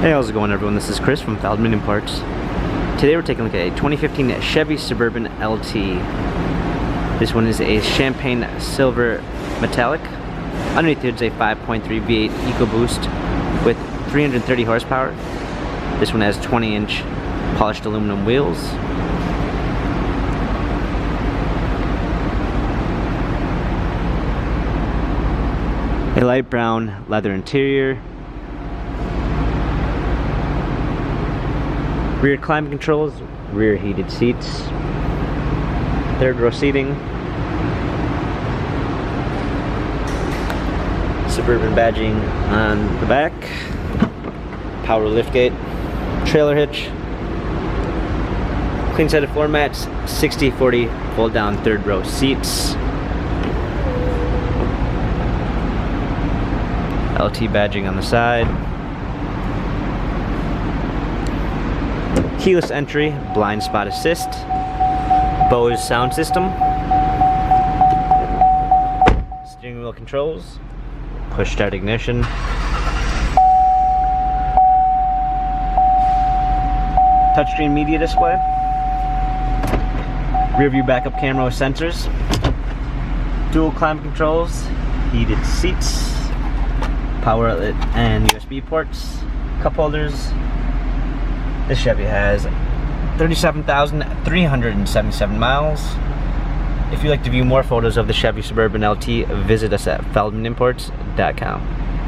Hey, how's it going, everyone? This is Chris from Feldmann Imports. Today we're taking a look at a 2015 Chevy Suburban LT. This one is a champagne silver metallic. Underneath it's a 5.3 V8 EcoBoost with 330 horsepower. This one has 20-inch polished aluminum wheels. A light brown leather interior. Rear climate controls, rear heated seats, third row seating, Suburban badging on the back, power liftgate, trailer hitch, clean set of floor mats, 60/40 fold down third row seats, LT badging on the side. Keyless entry, blind spot assist, Bose sound system, steering wheel controls, push start ignition, touchscreen media display, rear view backup camera with sensors, dual climate controls, heated seats, power outlet and USB ports, cup holders. This Chevy has 37,377 miles. If you'd like to view more photos of the Chevy Suburban LT, visit us at feldmanimports.com.